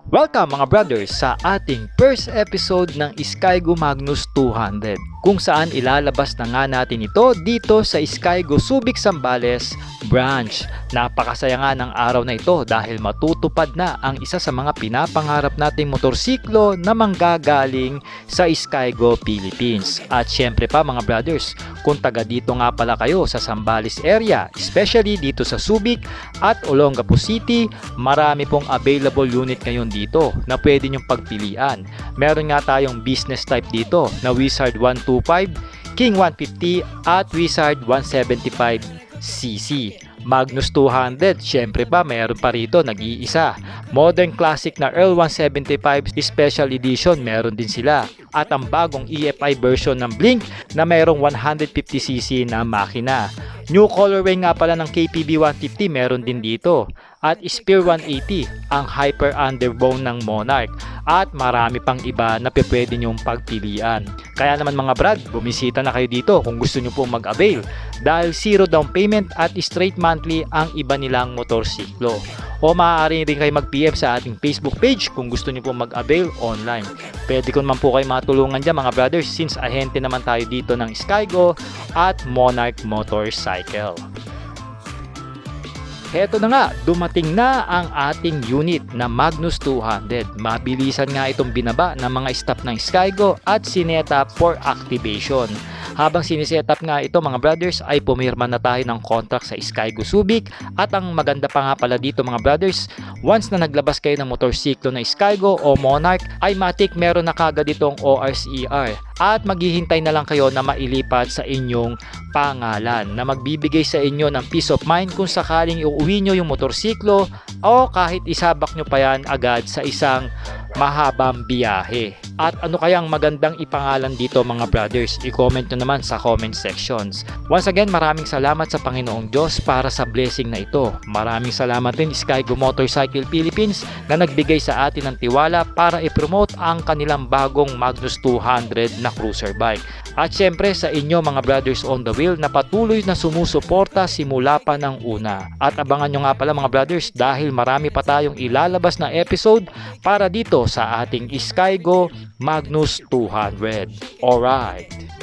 Welcome mga brothers sa ating first episode ng Skygo Magnus 200 kung saan ilalabas na nga natin ito dito sa Skygo Subic Zambales branch. Napakasaya nga ng araw na ito dahil matutupad na ang isa sa mga pinapangarap nating motorsiklo na manggagaling sa Skygo Philippines. At syempre pa mga brothers, kung taga dito nga pala kayo sa Zambales area, especially dito sa Subic at Olongapo City, marami pong available unit ngayon dito na pwede nyong pagpilian. Meron nga tayong business type dito na Wizard 125, King 150 at Wizard 175cc. Magnus 200, syempre pa mayroon pa rito nag-iisa. Modern Classic na Earl 175 Special Edition meron din sila. At ang bagong EFI version ng Blink na mayroong 150cc na makina. New colorway nga pala ng KPB 150 meron din dito. At Spear 180 ang Hyper Underbone ng Monarch. At marami pang iba na pwede nyong pagpilian. Kaya naman mga brad, bumisita na kayo dito kung gusto nyo pong mag-avail. Dahil zero down payment at straight monthly ang iba nilang motorsiklo. O maaari rin kayo mag-PM sa ating Facebook page kung gusto nyo pong mag-avail online. Pwede ko naman po kayo matulungan dyan mga brothers since ahente naman tayo dito ng Skygo at Monarch Motorcycle. Heto na nga, dumating na ang ating unit na Magnus 200. Mabilisan nga itong binaba ng mga staff ng Skygo at sineta for activation. Habang sinisetup nga ito mga brothers ay pumirma na tayo ng contract sa Skygo Subic. At ang maganda pa nga pala dito mga brothers, once na naglabas kayo ng motorsiklo na Skygo o Monarch ay matik meron na kagad itong ORCR. At maghihintay na lang kayo na mailipat sa inyong pangalan na magbibigay sa inyo ng peace of mind kung sakaling iuwi nyo yung motorsiklo o kahit isabak nyo pa yan agad sa isang mahabang biyahe. At ano kayang magandang ipangalan dito mga brothers? I-comment nyo naman sa comment sections. Once again, maraming salamat sa Panginoong Diyos para sa blessing na ito. Maraming salamat din Skygo Motorcycle Philippines na nagbigay sa atin ng tiwala para i-promote ang kanilang bagong Magnus 200 na cruiser bike. At syempre sa inyo mga brothers on the wheel na patuloy na sumusuporta simula pa ng una. At abangan nyo nga pala mga brothers dahil marami pa tayong ilalabas na episode para dito sa ating Skygo Magnus 200. Alright.